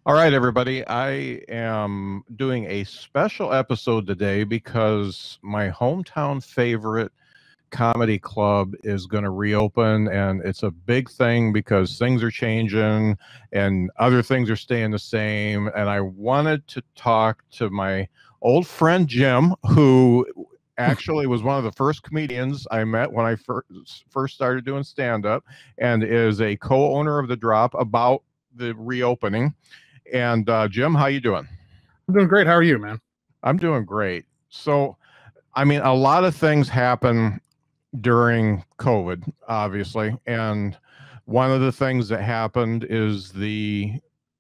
All right, everybody. I am doing a special episode today because my hometown favorite comedy club is going to reopen, and it's a big thing because things are changing and other things are staying the same. And I wanted to talk to my old friend Jim, who actually was one of the first comedians I met when I first started doing stand up, and is a co-owner of the Drop, about the reopening. And Jim, how you doing? I'm doing great. How are you, man? I'm doing great. So, I mean, a lot of things happen during COVID, obviously, and one of the things that happened is the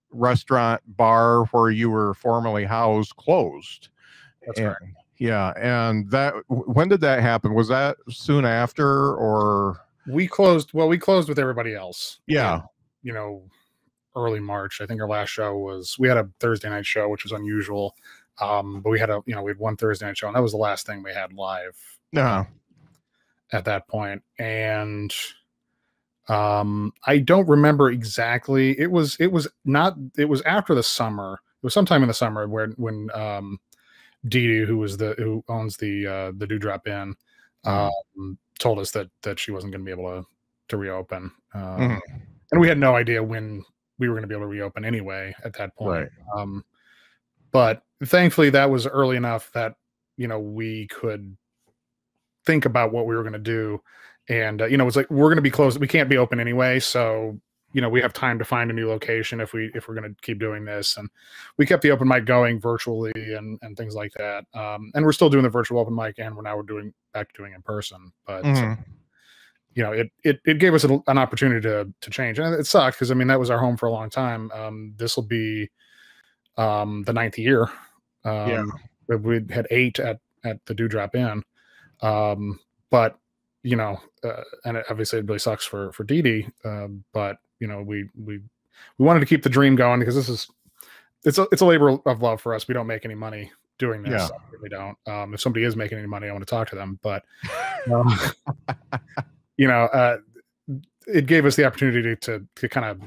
restaurant bar where you were formerly housed closed. That's And correct. yeah, and that, when did that happen? Was that soon after, or? We closed. Well, we closed with everybody else. Yeah. You know, early March. I think our last show was we had a Thursday night show, which was unusual. But we had we had one Thursday night show, and that was the last thing we had live Yeah. at that point. And I don't remember exactly. It was after the summer. It was sometime in the summer when Dee Dee, who owns the Dewdrop Inn, told us that she wasn't going to be able to reopen. And we had no idea when we were going to be able to reopen anyway at that point. Right. But thankfully that was early enough that, we could think about what we were going to do. And, it's like, we're going to be closed. We can't be open anyway. So, we have time to find a new location if we're going to keep doing this. And we kept the open mic going virtually and things like that. And we're still doing the virtual open mic, and we're back to doing in person. But it gave us an opportunity to change. And it sucked because, that was our home for a long time. This will be the ninth year. We had 8 at the Dewdrop Inn. But, and obviously it really sucks for Dee Dee. But, we wanted to keep the dream going because it's a labor of love for us. We don't make any money doing this. Yeah. We don't. If somebody is making any money, I want to talk to them. But, it gave us the opportunity to kind of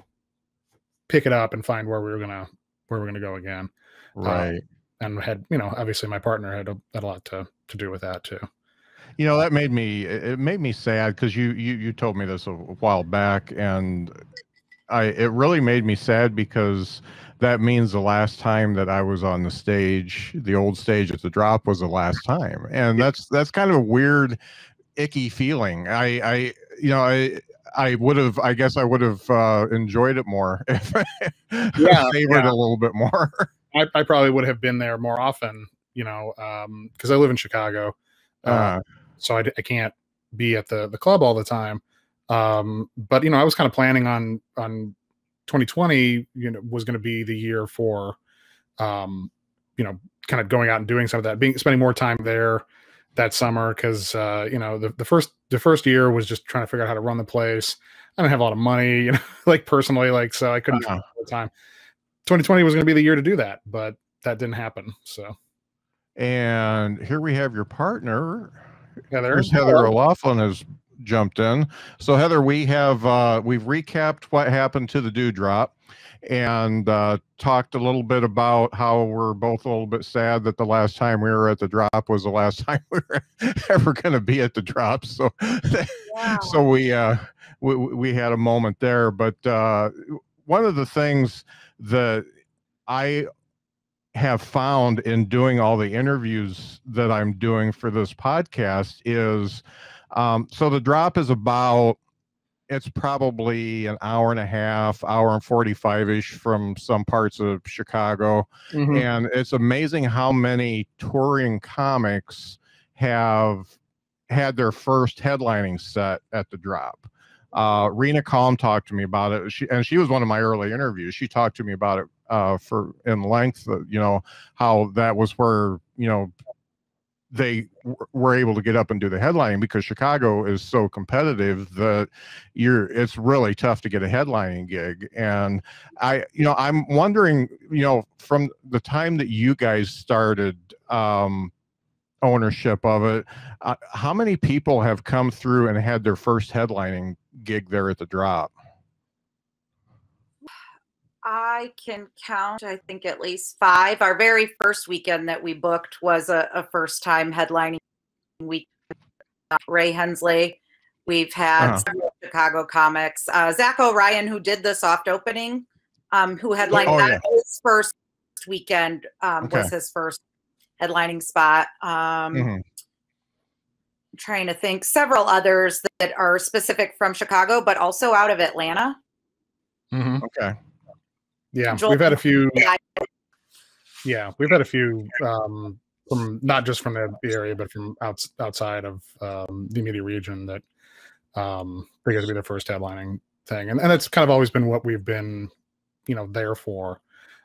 pick it up and find where we're gonna go again. Right. And had, obviously my partner had a lot to do with that too. That made me sad because you told me this a while back, and it really made me sad because that means the last time that I was on the stage, the old stage at the Drop, was the last time. And that's kind of a weird, icky feeling. I guess I would have enjoyed it more if favored a little bit more. I probably would have been there more often, because I live in Chicago. So I can't be at the club all the time. But, I was kind of planning on 2020, was going to be the year for, kind of going out and doing some of that, spending more time there that summer. Cause, the first year was just trying to figure out how to run the place. I didn't have a lot of money, like personally, so I couldn't all the time. 2020 was going to be the year to do that, but that didn't happen. So. And here we have your partner. Heather O'Laughlin has jumped in. So Heather, we've recapped what happened to the Dewdrop and talked a little bit about how we're both a little bit sad that the last time we were at the Drop was the last time we were ever going to be at the Drop. So, so we had a moment there. But one of the things that I have found in doing all the interviews that I'm doing for this podcast is, so the Drop is it's probably an hour and a half, hour and 45-ish from some parts of Chicago. And it's amazing how many touring comics have had their first headlining set at the Drop. Rena Calm talked to me about it. She was one of my early interviews. She talked to me about it in length, how that was where, they were able to get up and do the headlining, because Chicago is so competitive that it's really tough to get a headlining gig. And I'm wondering, from the time that you guys started ownership of it, how many people have come through and had their first headlining gig there at the Drop? I can count, I think, at least 5. Our very first weekend that we booked was a first-time headlining week. Ray Hensley. We've had several Chicago comics. Zach O'Ryan, who did the soft opening, who headlined his first weekend, was his first headlining spot. I'm trying to think. Several others that are specific from Chicago, but also out of Atlanta. Okay. Yeah, we've had a few. Yeah, we've had a few from not just from the area, but from outside of the immediate region that they get to be their first headlining thing, and it's kind of always been what we've been, there for.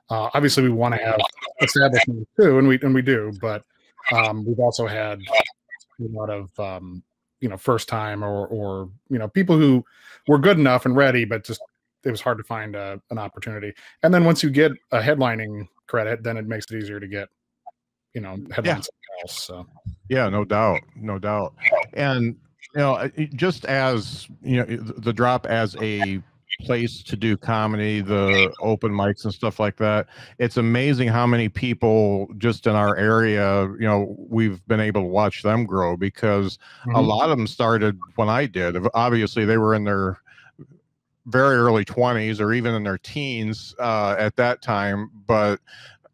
Obviously, we want to have establishment too, and we do, but we've also had a lot of first time or people who were good enough and ready, but just it was hard to find an opportunity. And then once you get a headlining credit, then it makes it easier to get headline something else. So yeah, no doubt. And just as the Drop as a place to do comedy, the open mics and stuff like that, it's amazing how many people just in our area, we've been able to watch them grow, because a lot of them started when I did. Obviously they were in their very early 20s or even in their teens at that time,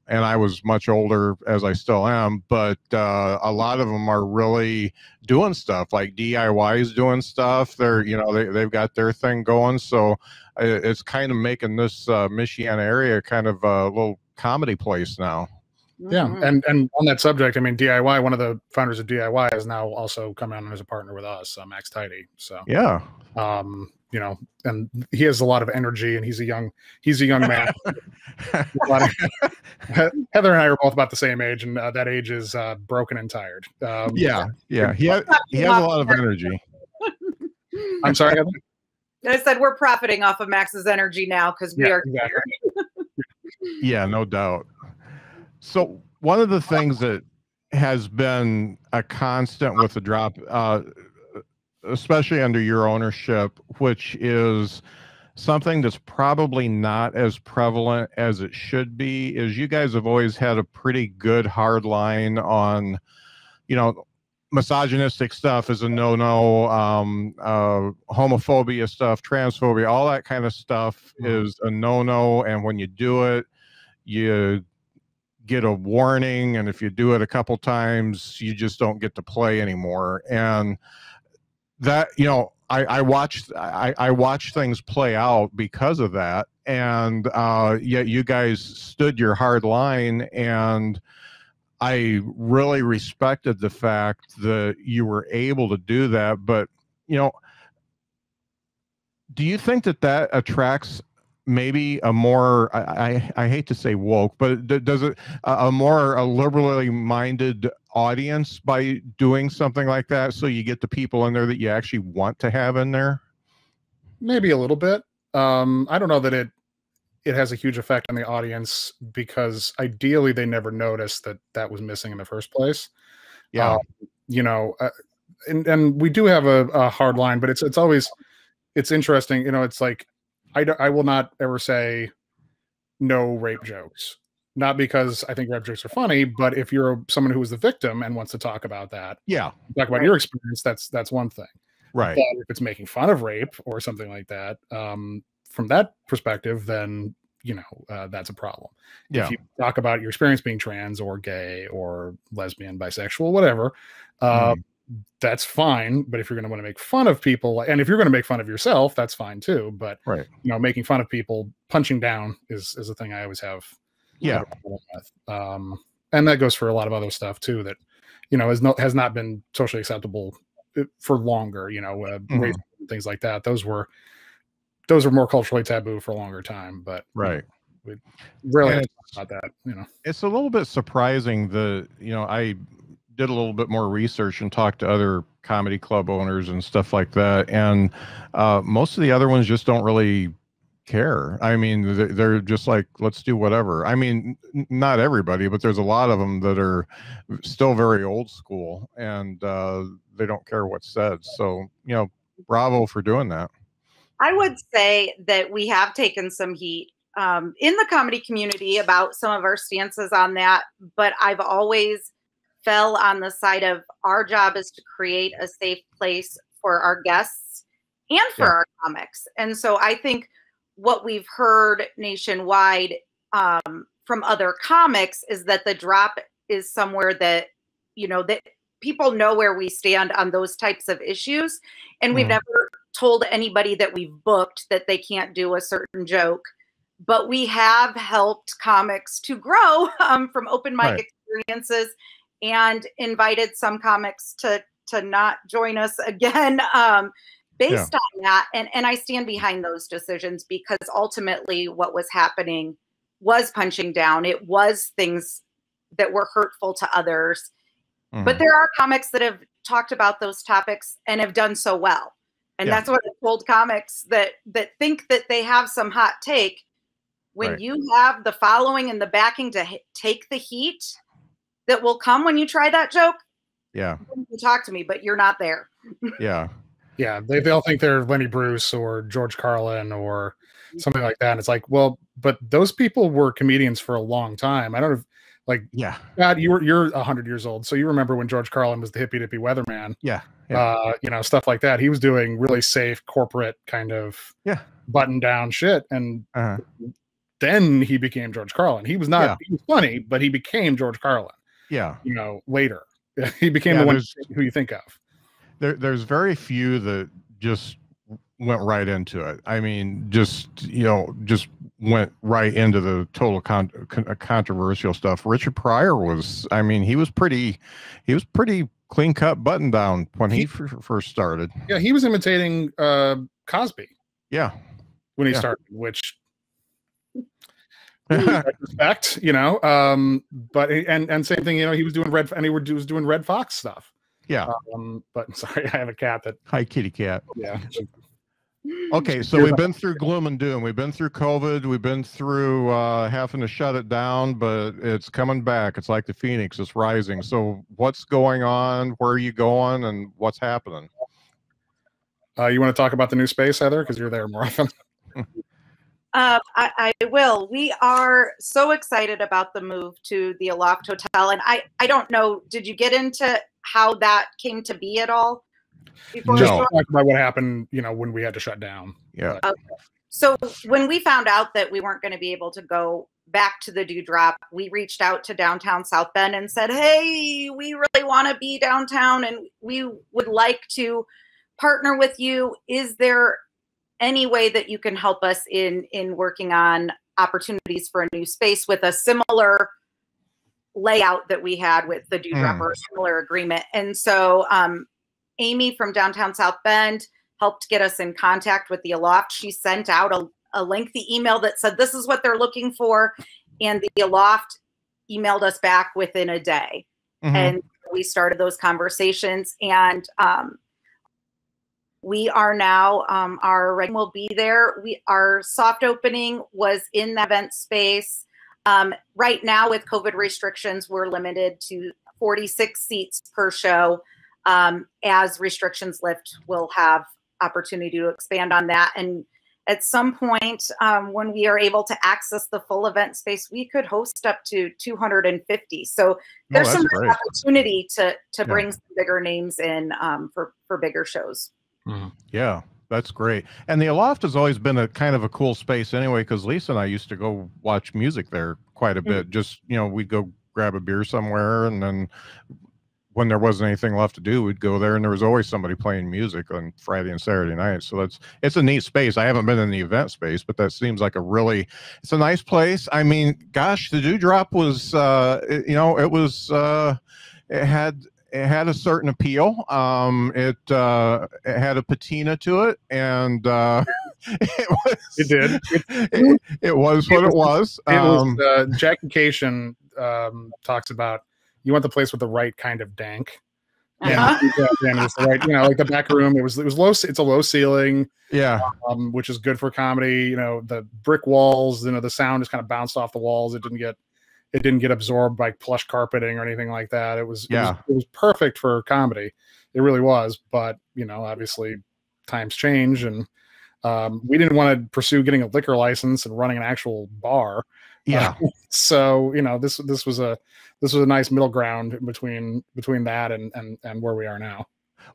and I was much older, as I still am, but a lot of them are really doing stuff, like DIYs doing stuff. They're, they've got their thing going. So it's kind of making this Michiana area kind of a little comedy place now. Yeah. And on that subject, I mean, DIY, one of the founders of DIY has now also come on as a partner with us, Max Tidy. So yeah. And he has a lot of energy, and he's a young man. Heather and I are both about the same age, and that age is broken and tired. Yeah. He has a lot of energy. I'm sorry, Heather? I said we're profiting off of Max's energy now because we are. Exactly. Yeah, no doubt. So one of the things that has been a constant with the Drop, especially under your ownership, which is something that's probably not as prevalent as it should be, is you guys have always had a pretty good hard line on, misogynistic stuff is a no-no, homophobia stuff, transphobia, all that kind of stuff is a no-no. And when you do it, you get a warning. And if you do it a couple times, you just don't get to play anymore. And that, I watched things play out because of that. And yet you guys stood your hard line, and I really respected the fact that you were able to do that. But, do you think that attracts maybe a more, I hate to say woke, but does it a liberally minded audience by doing something like that, so you get the people in there that you actually want to have in there? Maybe a little bit. I don't know that it has a huge effect on the audience, because ideally they never noticed that was missing in the first place. Yeah. And we do have a hard line, but it's always, it's interesting. It's like, I will not ever say no rape jokes, not because I think rape jokes are funny, but if you're someone who was the victim and wants to talk about that, talk about your experience, that's one thing. Right. But if it's making fun of rape or something like that, from that perspective, then that's a problem. Yeah. If you talk about your experience being trans or gay or lesbian, bisexual, whatever, that's fine. But if you're going to want to make fun of people, and if you're going to make fun of yourself, that's fine too. But making fun of people, punching down is a thing I always have. Yeah. And that goes for a lot of other stuff too, that has not been socially acceptable for longer. Race, things like that. Those were more culturally taboo for a longer time. But we really have to talk about that. It's a little bit surprising that I did a little bit more research and talked to other comedy club owners and stuff like that, and most of the other ones just don't really care. I mean, they're just like, let's do whatever. I mean, not everybody, but there's a lot of them that are still very old school, and they don't care what's said. So bravo for doing that. I would say that we have taken some heat in the comedy community about some of our stances on that, but I've always fell on the side of our job is to create a safe place for our guests and for our comics. And so I think what we've heard nationwide from other comics is that the drop is somewhere that, you know, that people know where we stand on those types of issues. And we've never told anybody that we've booked that they can't do a certain joke, but we have helped comics to grow from open mic experiences and invited some comics to not join us again based on that. And I stand behind those decisions because ultimately what was happening was punching down. It was things that were hurtful to others. But there are comics that have talked about those topics and have done so well. And that's what I told comics that think that they have some hot take. When you have the following and the backing to take the heat that will come when you try that joke, you talk to me, but you're not there. Yeah, they all think they're Lenny Bruce or George Carlin or something like that. And it's like, well, but those people were comedians for a long time. I don't know. Like, God, you're 100 years old, so you remember when George Carlin was the hippy dippy weatherman. You know, stuff like that. He was doing really safe corporate kind of button down shit, and then he became George Carlin. He was not he was funny, but he became George Carlin. You know, later he became the one who you think of. There's very few that just went right into it. I mean, just went right into the total controversial stuff. Richard Pryor was, I mean, he was pretty clean cut button down when he first started. Yeah, he was imitating Cosby. When he started, which respect, you know. But and same thing, you know, he was doing Red Fox stuff. But sorry, I have a cat that. Hi, kitty cat. Yeah. Okay, so we've been through gloom and doom. We've been through COVID. We've been through having to shut it down, but it's coming back. It's like the phoenix. It's rising. So what's going on? Where are you going? And what's happening? You want to talk about the new space, Heather? Because you're there more often. I will. We are so excited about the move to the Aloft Hotel. And I don't know, did you get into how that came to be at all? Just talk about what happened, you know, when we had to shut down. Okay. So when we found out that we weren't going to be able to go back to the Dewdrop, we reached out to downtown South Bend and said, hey, we really want to be downtown and we would like to partner with you. Is there any way that you can help us in working on opportunities for a new space with a similar layout that we had with the Dewdrop or a similar agreement? And so Amy from downtown South Bend helped get us in contact with the Aloft. She sent out a lengthy email that said, this is what they're looking for. And the Aloft emailed us back within a day. And we started those conversations. And we are now, our ring will be there. Our soft opening was in the event space. Right now with COVID restrictions, we're limited to 46 seats per show. As restrictions lift, we'll have opportunity to expand on that. And at some point, when we are able to access the full event space, we could host up to 250. So there's some opportunity to bring some bigger names in for bigger shows. Yeah, that's great. And the Aloft has always been a kind of a cool space anyway, because Lisa and I used to go watch music there quite a bit. Just, you know, we'd go grab a beer somewhere, and then when there wasn't anything left to do, we'd go there, and there was always somebody playing music on Friday and Saturday night. So it's a neat space. I haven't been in the event space, but that seems like it's a nice place. I mean, gosh, the Dewdrop was, you know, it had a certain appeal. It had a patina to it, and it was what it was. Jackie Cation talks about, you want the place with the right kind of dank. And it's the right, you know, like the back room, it was low. It's a low ceiling, which is good for comedy. You know, the brick walls, you know, the sound just kind of bounced off the walls. It didn't get absorbed by plush carpeting or anything like that. It was perfect for comedy. It really was. But, you know, obviously times change, and We didn't want to pursue getting a liquor license and running an actual bar. Yeah. So this was a nice middle ground between that and where we are now.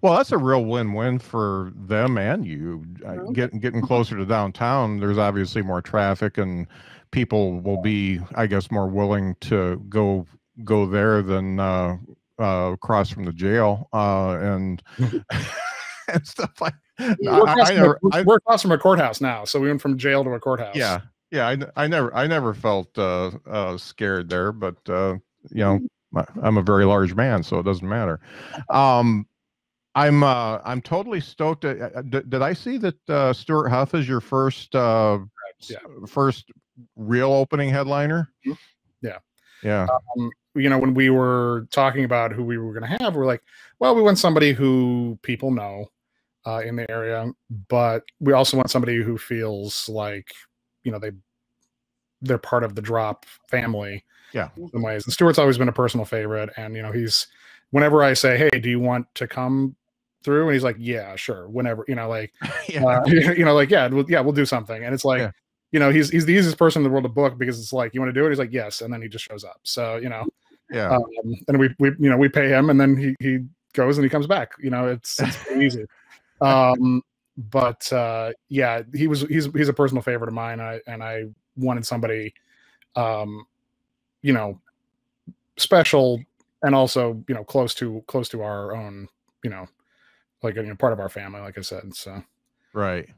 Well, that's a real win-win for them and you. Getting closer to downtown, there's obviously more traffic, and people will be, I guess, more willing to go there than across from the jail and and stuff like. We're across from a courthouse now, so we went from jail to a courthouse. Yeah, yeah. I never felt scared there, but I'm a very large man, so it doesn't matter. I'm totally stoked. Did I see that Stewart Huff is your first first real opening headliner? Yeah. Yeah. When we were talking about who we were going to have, we're like, well, we want somebody who people know in the area, but we also want somebody who feels like, they're part of the Drop family. Yeah. In some ways. And Stewart's always been a personal favorite. And, whenever I say, hey, do you want to come through? And he's like, yeah, sure. Whenever, we'll do something. And it's like, he's the easiest person in the world to book, because it's like, you want to do it? He's like, yes. And then he just shows up. So, and we pay him, and then he goes and he comes back, it's pretty easy. He's a personal favorite of mine. And I wanted somebody, special, and also, close to our own, part of our family, like I said. So, right.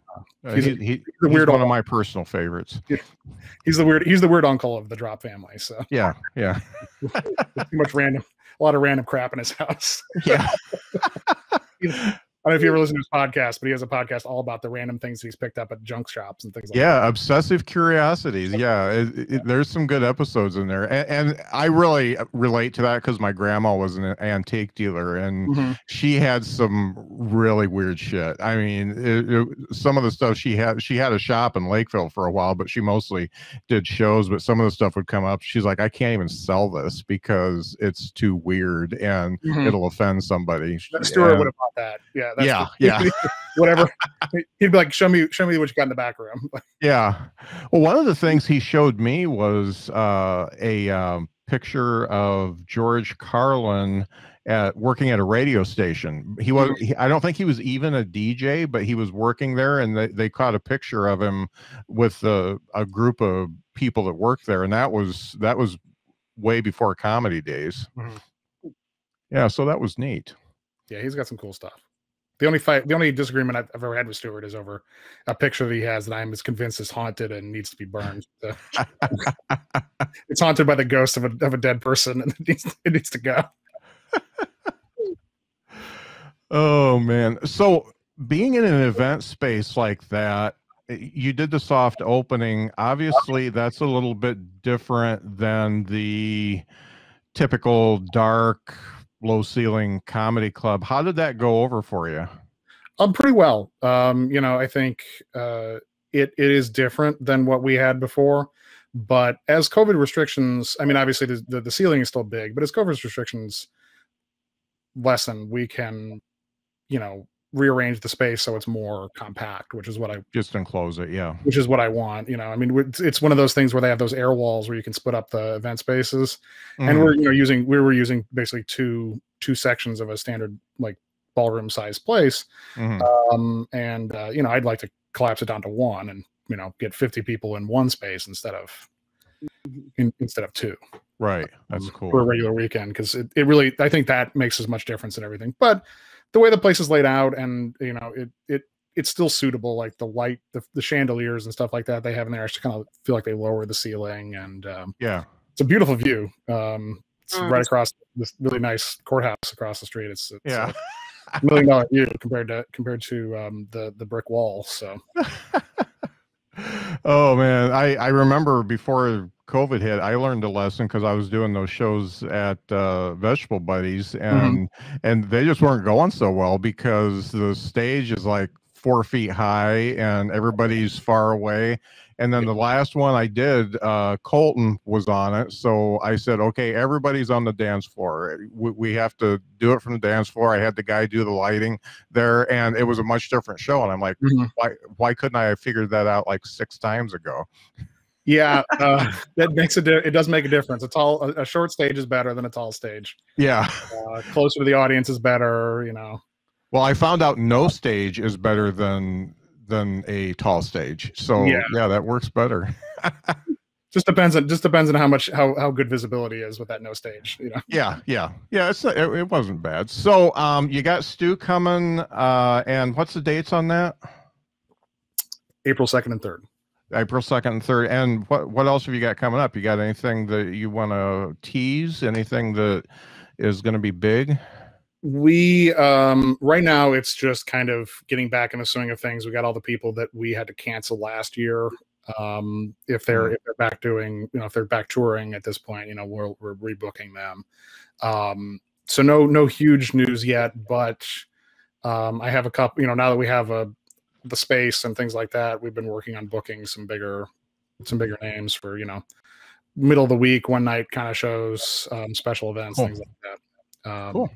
He's the weird one of my personal favorites. He's the weird uncle of the Drop family. So yeah. Too much a lot of random crap in his house. Yeah. I don't know if you ever listen to his podcast, but he has a podcast all about the random things he's picked up at junk shops and things like that. Yeah, obsessive curiosities. Yeah, there's some good episodes in there. And I really relate to that because my grandma was an antique dealer, and she had some really weird shit. I mean, some of the stuff she had a shop in Lakeville for a while, but she mostly did shows. But some of the stuff would come up. She's like, I can't even sell this because it's too weird and it'll offend somebody. Stewart would have bought that. Yeah. Yeah. Whatever. He'd be like, show me what you got in the back room. Yeah. Well, one of the things he showed me was a picture of George Carlin working at a radio station. I don't think he was even a DJ, but he was working there, and they caught a picture of him with a group of people that worked there, and that was way before comedy days. Yeah, so that was neat. Yeah, he's got some cool stuff. The only disagreement I've ever had with Stewart is over a picture that he has that I'm as convinced is haunted and needs to be burned. So, it's haunted by the ghost of a dead person, and it needs to go. Oh man! So being in an event space like that, you did the soft opening. Obviously, that's a little bit different than the typical dark, low ceiling comedy club. How did that go over for you? Pretty well. I think it is different than what we had before, but as COVID restrictions, I mean, obviously the ceiling is still big, but as COVID restrictions lessen, we can, rearrange the space so it's more compact, which is what I just enclose it. Yeah. Which is what I want. I mean, it's one of those things where they have those air walls where you can split up the event spaces, and we were using basically two sections of a standard like ballroom size place. I'd like to collapse it down to one and, get 50 people in one space instead of two. Right. That's cool. For a regular weekend. Cause it really, I think that makes as much difference in everything, but the way the place is laid out and, it's still suitable. Like the light, the chandeliers and stuff like that they have in there, I actually kind of feel like they lower the ceiling, and it's a beautiful view. It's right across this really nice courthouse across the street. It's $1 million view compared to the brick wall. So, oh man, I remember before COVID hit, I learned a lesson because I was doing those shows at Vegetable Buddies, and they just weren't going so well because the stage is like 4 feet high and everybody's far away. And then the last one I did, Colton was on it. So I said, okay, everybody's on the dance floor. We have to do it from the dance floor. I had the guy do the lighting there, and it was a much different show. And I'm like, why couldn't I have figured that out like 6 times ago? Yeah, that makes it does make a difference. A short stage is better than a tall stage. Yeah. Closer to the audience is better, you know. Well, I found out no stage is better than a tall stage. So yeah, that works better. just depends on how good visibility is with that no stage, you know. Yeah. It wasn't bad. So you got Stu coming, and what's the dates on that? April 2nd and 3rd. April 2nd and 3rd. And what else have you got coming up? You got anything that you want to tease? Anything that is going to be big? We right now it's just kind of getting back in the swing of things. We got all the people that we had to cancel last year. If they're back doing, you know, if they're back touring at this point, you know, we're rebooking them. So no huge news yet, but I have a couple, you know, now that we have the space and things like that, we've been working on booking some bigger names for, you know, middle of the week, one night kind of shows, special events, things like that. Cool.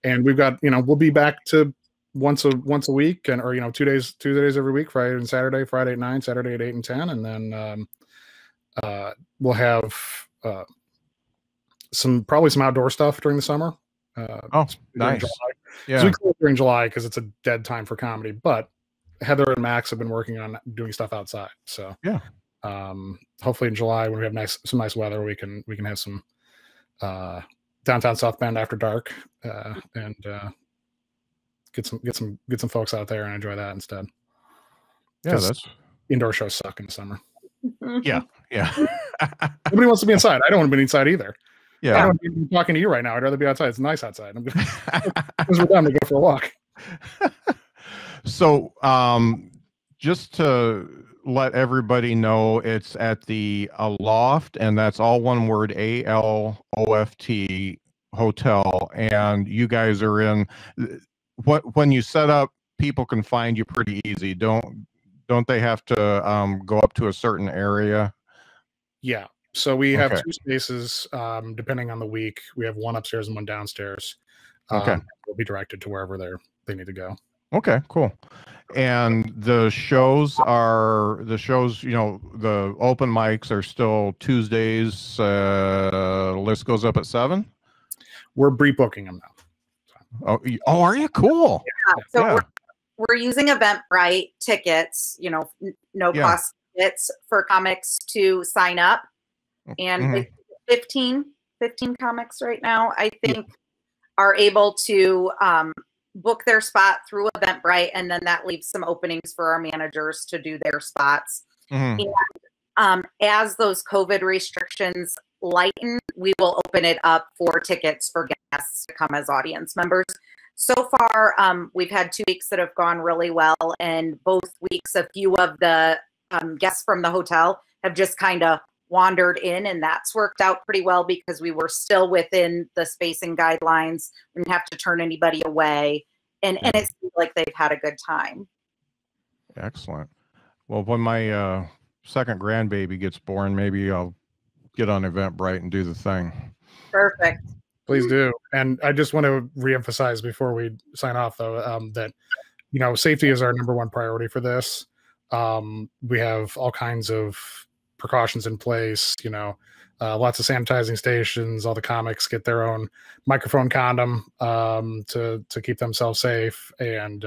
And we've got, you know, we'll be back to once a week, or you know, 2 days every week, Friday and Saturday, Friday at 9, Saturday at 8 and 10, and then we'll have probably some outdoor stuff during the summer. Nice. Yeah, so we close during July because it's a dead time for comedy, but Heather and Max have been working on doing stuff outside. So yeah, hopefully in July when we have some nice weather, we can have some downtown South Bend after dark, and get some folks out there and enjoy that instead. Yeah, that's indoor shows suck in the summer. Yeah. Nobody wants to be inside. I don't want to be inside either. Yeah, I don't want to be talking to you right now. I'd rather be outside. It's nice outside. Because we're done to go for a walk. So, just to let everybody know, it's at the Aloft, and that's all one word, ALOFT Hotel, and you guys are in. When you set up, people can find you pretty easy. Don't they have to go up to a certain area? Yeah. So we have 2 spaces, depending on the week. We have one upstairs and one downstairs. They'll be directed to wherever they need to go. Okay, cool. And the shows, you know, the open mics are still Tuesdays. List goes up at 7. We're pre-booking them now. Oh, are you? Cool. Yeah. So we're using Eventbrite tickets, you know, no cost tickets for comics to sign up. And 15 comics right now, I think, are able to book their spot through Eventbrite, and then that leaves some openings for our managers to do their spots. And as those COVID restrictions lighten, we will open it up for tickets for guests to come as audience members. So far, we've had 2 weeks that have gone really well, and both weeks, a few of the guests from the hotel have just kind of wandered in, and that's worked out pretty well because we were still within the spacing guidelines. We didn't have to turn anybody away, and it seems like they've had a good time. Excellent. Well, when my second grandbaby gets born, maybe I'll get on Eventbrite and do the thing. Perfect. Please do. And I just want to reemphasize before we sign off, though, that, you know, safety is our number 1 priority for this. We have all kinds of precautions in place, you know, lots of sanitizing stations. All the comics get their own microphone condom to keep themselves safe, and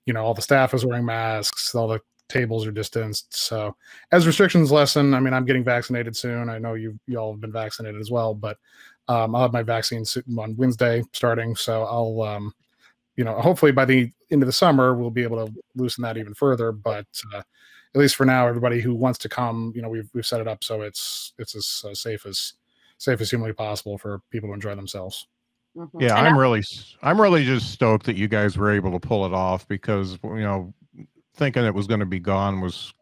you know, all the staff is wearing masks. All the tables are distanced. So as restrictions lessen, I mean, I'm getting vaccinated soon. I know you all have been vaccinated as well, but I'll have my vaccine on Wednesday starting. So I'll you know, hopefully by the end of the summer we'll be able to loosen that even further. But at least for now, everybody who wants to come, you know, we've set it up so it's as safe as humanly possible for people to enjoy themselves. Yeah, I'm really just stoked that you guys were able to pull it off, because, you know, thinking it was going to be gone was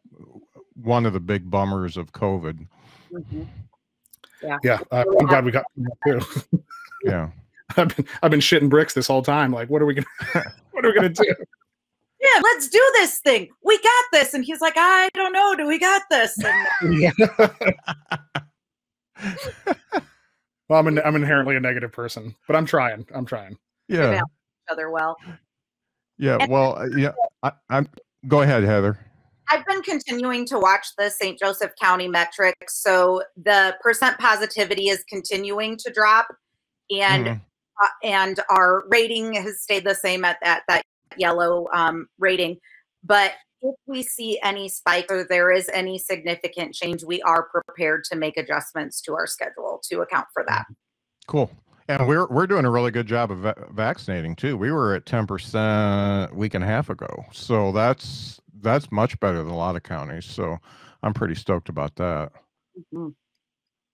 one of the big bummers of COVID. Yeah, I'm glad we got too. Yeah, I've been shitting bricks this whole time. Like, what are we gonna do? Yeah, Jim, let's do this thing. We got this. And he's like, I don't know. Do we got this? And Yeah. Well, I'm inherently a negative person, but I'm trying. we Yeah. balance each other well. Yeah. And- Well, yeah. I'm. Go ahead, Heather. I've been continuing to watch the St. Joseph County metrics. So the percent positivity is continuing to drop, and and our rating has stayed the same at that yellow rating. But if we see any spike or there is any significant change, we are prepared to make adjustments to our schedule to account for that. Cool. And we're doing a really good job of vaccinating too. We were at 10% a week and a half ago, so that's much better than a lot of counties. So I'm pretty stoked about that. Mm-hmm.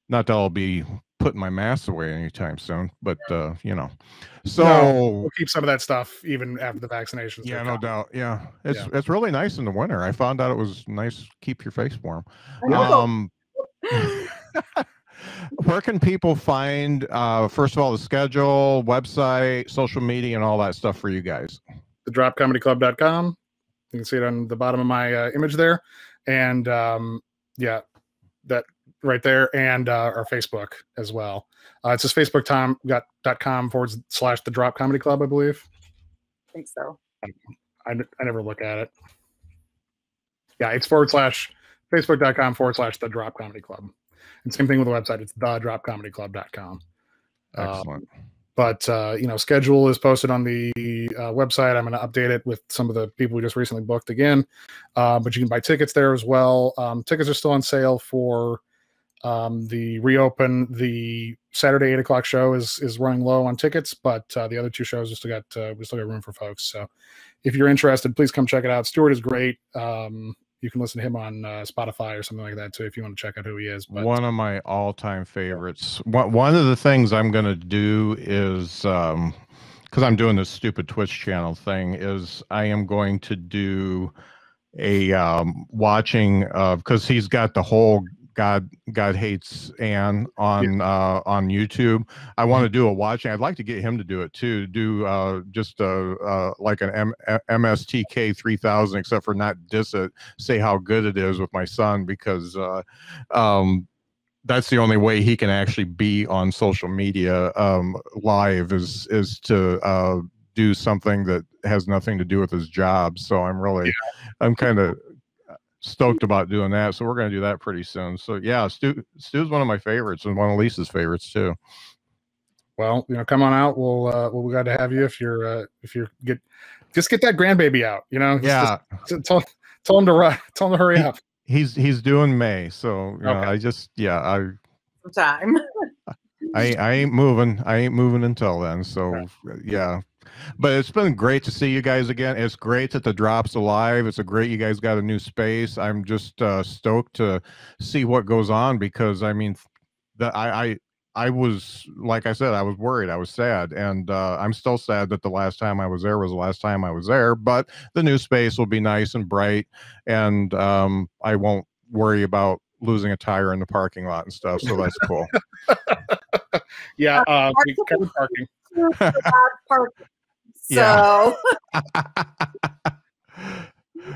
Not that I'll be putting my mask away anytime soon, but you know. So we'll keep some of that stuff even after the vaccinations. Yeah, no doubt. Yeah, it's really nice in the winter. I found out it was nice. Keep your face warm. Where can people find, first of all, the schedule, website, social media, and all that stuff for you guys? thedropcomedyclub.com. You can see it on the bottom of my image there. And yeah, that right there. And our Facebook as well. It's just facebook.com/the Drop Comedy Club, I believe. I think so. I never look at it. Yeah, it's facebook.com/the Drop Comedy Club. And same thing with the website. It's thedropcomedyclub.com. Excellent. But schedule is posted on the website. I'm going to update it with some of the people we just recently booked again. But you can buy tickets there as well. Tickets are still on sale for the reopen. The Saturday 8 o'clock show is running low on tickets, but the other two shows we still got room for folks. So if you're interested, please come check it out. Stewart is great. You can listen to him on Spotify or something like that too if you want to check out who he is. But one of my all-time favorites. One of the things I'm going to do is, because I'm doing this stupid Twitch channel thing, is I am going to do a watching of, because he's got the whole God Hates Anne on YouTube. I want to do a watching. I'd like to get him to do it too. Do just like an MSTK 3000, except for not diss it, say how good it is with my son, because that's the only way he can actually be on social media live is to do something that has nothing to do with his job. So I'm kind of stoked about doing that. So we're going to do that pretty soon. So yeah, Stu's one of my favorites and one of Lisa's favorites too. Well, come on out. We'll be glad to have you if you're get that grandbaby out. Yeah. Just tell him to hurry up. He's doing May, so Okay. Time. I ain't moving until then. So yeah. But it's been great to see you guys again. It's great that the Drop's alive. It's great you guys got a new space. I'm just stoked to see what goes on, because I mean, I was, like I said, I was worried. I was sad, and I'm still sad that the last time I was there was the last time I was there. But the new space will be nice and bright, and I won't worry about losing a tire in the parking lot and stuff. So that's cool. Yeah, parking. So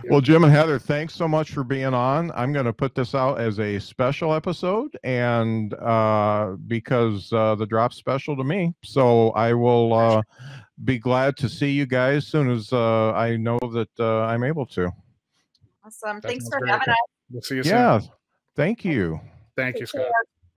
well, Jim and Heather, thanks so much for being on. I'm going to put this out as a special episode, and because the Drop's special to me, so I will be glad to see you guys as soon as I know that I'm able to. awesome. That Thanks sounds for great. having us. We'll see you soon. Yeah, thank you. Thank you, Scott.